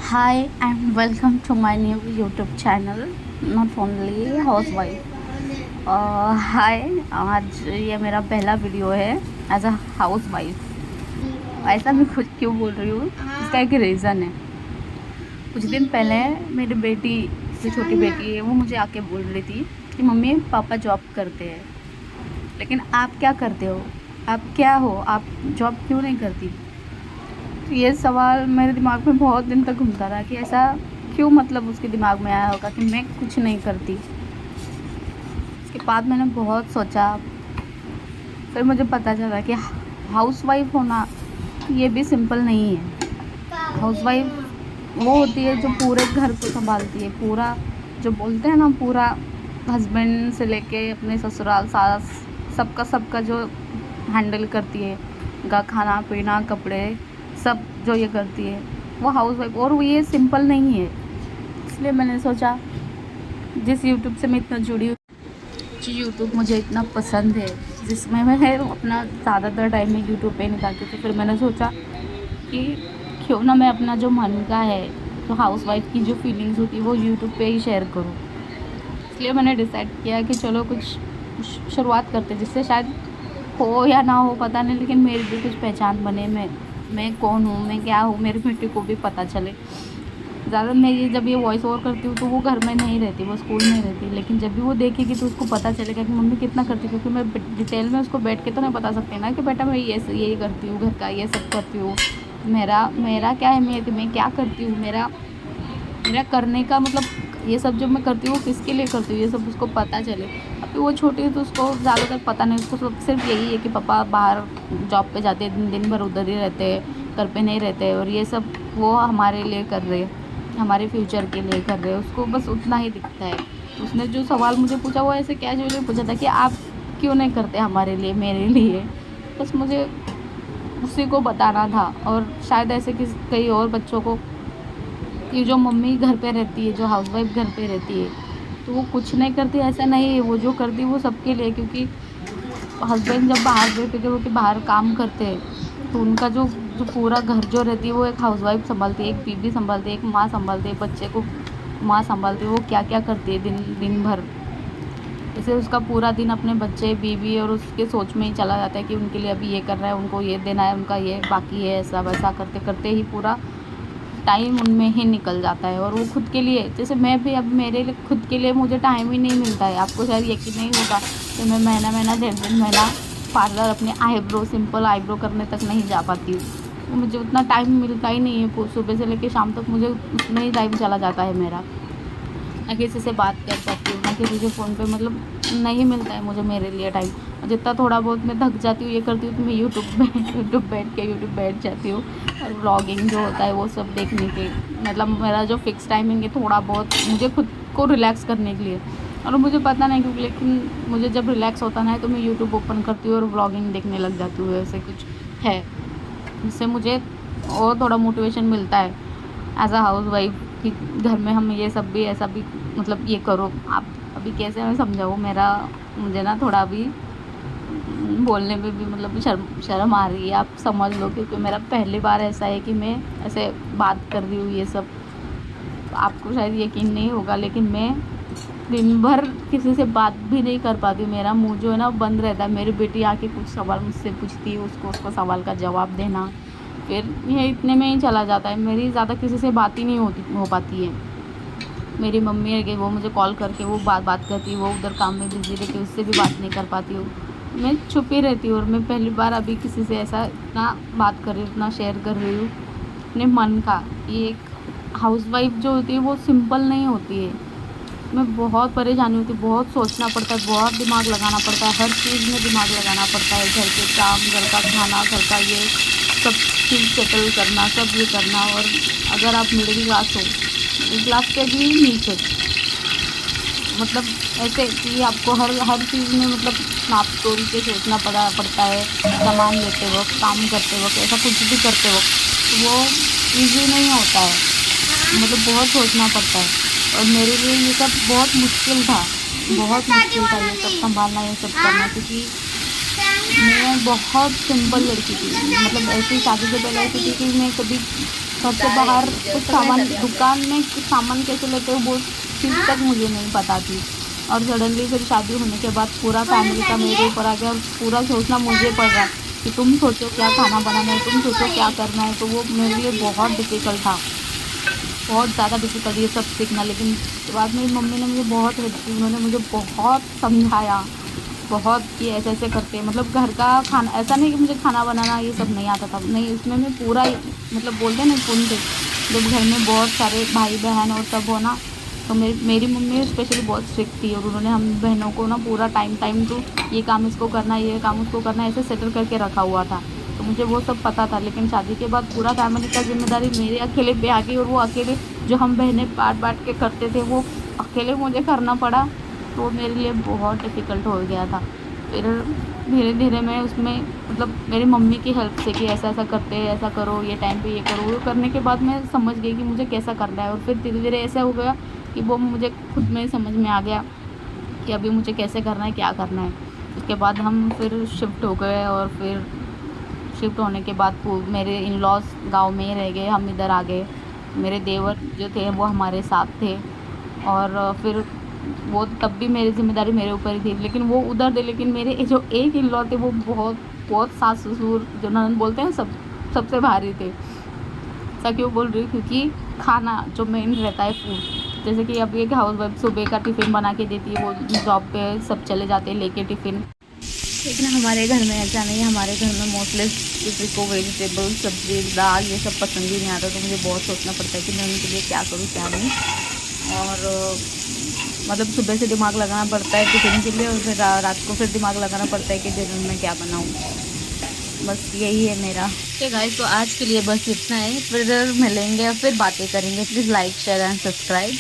Hi and welcome to my new YouTube channel, not only housewife. हाय, आज ये मेरा पहला वीडियो है एज अ हाउस वाइफ। ऐसा मैं खुद क्यों बोल रही हूँ, इसका एक रीज़न है। कुछ दिन पहले मेरी बेटी, जो छोटी बेटी है, वो मुझे आके बोल रही थी कि मम्मी पापा जॉब करते हैं, लेकिन आप क्या करते हो, आप क्या हो, आप जॉब क्यों नहीं करती। तो ये सवाल मेरे दिमाग में बहुत दिन तक घूमता रहा कि ऐसा क्यों, मतलब उसके दिमाग में आया होगा कि मैं कुछ नहीं करती। उसके बाद मैंने बहुत सोचा, फिर मुझे पता चला कि हाउसवाइफ होना ये भी सिंपल नहीं है। हाउसवाइफ वो होती है जो पूरे घर को संभालती है, पूरा, जो बोलते हैं ना, पूरा हस्बैंड से लेके अपने ससुराल सास, सबका सबका जो हैंडल करती है, का खाना पीना कपड़े सब जो ये करती है वो हाउसवाइफ। और वो ये सिंपल नहीं है। इसलिए मैंने सोचा, जिस यूट्यूब से मैं इतना जुड़ी हूँ, जो यूट्यूब मुझे इतना पसंद है, जिसमें मैं अपना ज़्यादातर टाइम में यूट्यूब पे निकालती थी, फिर मैंने सोचा कि क्यों ना मैं अपना जो मन का है, जो हाउसवाइफ की जो फीलिंग्स होती है, वो यूट्यूब पे ही शेयर करूँ। इसलिए मैंने डिसाइड किया कि चलो कुछ शुरुआत करते, जिससे शायद हो या ना हो पता नहीं, लेकिन मेरी भी कुछ पहचान बने। मैं कौन हूँ, मैं क्या हूँ, मेरी बेटी को भी पता चले। ज़्यादा मैं ये जब ये वॉइस ओवर करती हूँ तो वो घर में नहीं रहती, वो स्कूल में रहती, लेकिन जब भी वो देखेगी तो उसको पता चलेगा कि मम्मी कितना करती, क्योंकि मैं डिटेल में उसको बैठ के तो नहीं बता सकती ना कि बेटा मैं ये करती हूँ, घर का ये सब करती हूँ, मेरा मेरा क्या है, मैं क्या करती हूँ, मेरा मेरा करने का मतलब, ये सब जो मैं करती हूँ किसके लिए करती हूँ, ये सब उसको पता चले। अभी वो छोटी है तो उसको ज़्यादातर पता नहीं, उसको सिर्फ यही है कि पापा बाहर जॉब पे जाते हैं, दिन भर उधर ही रहते हैं, घर पे नहीं रहते, और ये सब वो हमारे लिए कर रहे हैं, हमारे फ्यूचर के लिए कर रहे हैं। उसको बस उतना ही दिखता है। उसने जो सवाल मुझे पूछा वो ऐसे कैजुअली पूछा था कि आप क्यों नहीं करते हमारे लिए, मेरे लिए। बस मुझे उसी को बताना था, और शायद ऐसे कई और बच्चों को, कि जो मम्मी घर पे रहती है, जो हाउसवाइफ घर पे रहती है, तो वो कुछ नहीं करती, ऐसा नहीं है। वो जो करती है वो सबके लिए, क्योंकि हस्बैंड जब बाहर रहते थे, वो कि बाहर काम करते हैं, तो उनका जो जो पूरा घर जो रहती है वो एक हाउसवाइफ संभालती है, एक बीबी संभालती है, एक माँ संभालती है, बच्चे को माँ संभालती है। वो क्या क्या करती है दिन दिन भर, जैसे उसका पूरा दिन अपने बच्चे, बीवी और उसके सोच में ही चला जाता है कि उनके लिए अभी ये कर रहा है, उनको ये देना है, उनका ये बाकी है, ऐसा वैसा करते करते ही पूरा टाइम उनमें ही निकल जाता है। और वो खुद के लिए, जैसे मैं भी, अब मेरे लिए खुद के लिए मुझे टाइम ही नहीं मिलता है। आपको शायद यकीन नहीं होगा कि मैं महीना महीना डेढ़ महीना पार्लर अपने आईब्रो, सिंपल आईब्रो करने तक नहीं जा पाती हूँ। तो मुझे उतना टाइम मिलता ही नहीं है, सुबह से लेकर शाम तक मुझे उसमें ही टाइम चला जाता है मेरा। ना किसी से बात कर सकती हूँ, ना किसी से फ़ोन पे, मतलब नहीं मिलता है मुझे मेरे लिए टाइम। और जितना थोड़ा बहुत मैं थक जाती हूँ, ये करती हूँ, तो मैं यूट्यूब बैठ जाती हूँ, और व्लॉगिंग जो होता है वो सब देखने के, मतलब मेरा जो फिक्स टाइमिंग है थोड़ा बहुत मुझे खुद को रिलैक्स करने के लिए। और मुझे पता नहीं क्यों, लेकिन मुझे जब रिलैक्स होता ना है तो मैं यूट्यूब ओपन करती हूँ और व्लॉगिंग देखने लग जाती हूँ। ऐसे कुछ है जिससे मुझे और थोड़ा मोटिवेशन मिलता है एज अ हाउस वाइफ, कि घर में हम ये सब भी, ऐसा भी, मतलब ये करो। आप अभी कैसे मैं समझाऊँ, मेरा मुझे ना थोड़ा अभी बोलने में भी मतलब शर्म आ रही है, आप समझ लो, क्योंकि मेरा पहली बार ऐसा है कि मैं ऐसे बात कर रही हूँ ये सब। आपको शायद यकीन नहीं होगा, लेकिन मैं दिन भर किसी से बात भी नहीं कर पाती हूँ। मेरा मुंह जो है ना बंद रहता है। मेरी बेटी आके कुछ सवाल मुझसे पूछती है, उसको सवाल का जवाब देना, फिर ये इतने में ही चला जाता है। मेरी ज़्यादा किसी से बात ही नहीं हो पाती है। मेरी मम्मी है कि वो मुझे कॉल करके वो बात करती है, वो उधर काम में बिज़ी रह के उससे भी बात नहीं कर पाती हूँ। मैं छुप ही रहती हूँ, और मैं पहली बार अभी किसी से ऐसा इतना बात कर रही हूँ, इतना शेयर कर रही हूँ अपने मन का। ये एक हाउसवाइफ जो होती है वो सिंपल नहीं होती है। मैं बहुत परेशानी होती है, बहुत सोचना पड़ता है, बहुत दिमाग लगाना पड़ता है, हर चीज़ में दिमाग लगाना पड़ता है। घर के काम, घर का खाना, घर का ये सब चीज़ सेटल करना, सब ये करना। और अगर आप मिडिल क्लास हो, मिडिल क्लास के भी नीचे, मतलब ऐसे कि आपको हर चीज़ में मतलब नाप तोल के सोचना पड़ता है। सामान लेते वक्त, काम करते वक्त, ऐसा कुछ भी करते वक्त, तो वो ईज़ी नहीं होता है, मतलब बहुत सोचना पड़ता है। और मेरे लिए ये सब बहुत मुश्किल था, बहुत मुश्किल था ये सब संभालना, ये सब करना, क्योंकि मैं बहुत सिंपल लड़की थी। मतलब ऐसी शादी से पहले ऐसी थी कि मैं कभी घर से बाहर कुछ सामान दुकान में कुछ सामान कैसे लेते हो वो चीज़ तक मुझे नहीं पता थी। और सडनली फिर शादी होने के बाद पूरा फैमिली का मेरे ऊपर आ गया और पूरा सोचना मुझे पड़ रहा है कि तुम सोचो क्या खाना बनाना है, तुम सोचो क्या करना है। तो वो मेरे लिए बहुत डिफ़िकल्ट था, बहुत ज़्यादा डिफ़िकल्ट ये सब सीखना। लेकिन बाद में मम्मी ने मुझे बहुत हेल्प की, उन्होंने मुझे बहुत समझाया, बहुत कि ऐसे ऐसे करते हैं। मतलब घर का खाना, ऐसा नहीं कि मुझे खाना बनाना ये सब नहीं आता था, नहीं, उसमें मैं पूरा मतलब बोलते हैं ना पूर्ण थे। जब घर में बहुत सारे भाई बहन और सब हो ना, तो मेरी मम्मी स्पेशली बहुत स्ट्रिक्ट थी और उन्होंने हम बहनों को ना पूरा टाइम टू ये काम इसको करना, ये काम उसको करना, ऐसे सेटल करके रखा हुआ था। तो मुझे वो सब पता था। लेकिन शादी के बाद पूरा फैमिली का जिम्मेदारी मेरे अकेले पे आ गई और वो अकेले जो हम बहनें बाँट के करते थे वो अकेले मुझे करना पड़ा। तो मेरे लिए बहुत डिफ़िकल्ट हो गया था। फिर धीरे धीरे मैं उसमें मतलब मेरी मम्मी की हेल्प से कि ऐसा ऐसा करते हैं, ऐसा करो, ये टाइम पे ये करो, वो करने के बाद मैं समझ गई कि मुझे कैसा करना है। और फिर धीरे धीरे ऐसा हो गया कि वो मुझे खुद में समझ में आ गया कि अभी मुझे कैसे करना है, क्या करना है। उसके बाद हम फिर शिफ्ट हो गए और फिर शिफ्ट होने के बाद मेरे इन लॉज गाँव में ही रह गए, हम इधर आ गए। मेरे देवर जो थे वो हमारे साथ थे और फिर वो तब भी मेरी ज़िम्मेदारी मेरे ऊपर ही थी। लेकिन वो उधर थे, लेकिन मेरे जो एक इन लॉ थे वो बहुत बहुत सास ससुर जो ननद बोलते हैं सबसे भारी थे। ऐसा क्यों बोल रही हूँ, क्योंकि खाना जो मेन रहता है फूड, जैसे कि अभी एक हाउस वाइफ सुबह का टिफ़िन बना के देती है, वो जॉब पे सब चले जाते हैं लेके टिफ़िन। लेकिन हमारे घर में ऐसा नहीं है। हमारे घर में मोस्टली किसी को वेजिटेबल सब्ज़ी दाल ये सब पसंद ही नहीं आता। तो मुझे बहुत सोचना पड़ता है कि मैं उनके लिए क्या करूँ क्या नहीं। और मतलब सुबह से दिमाग लगाना पड़ता है टिफ़िन के लिए और फिर रात को फिर दिमाग लगाना पड़ता है कि डिनर में क्या बनाऊँ। बस यही है मेरा। ठीक है गाइस, तो आज के लिए बस इतना है। फिर मिलेंगे और फिर बातें करेंगे। Please like share and subscribe.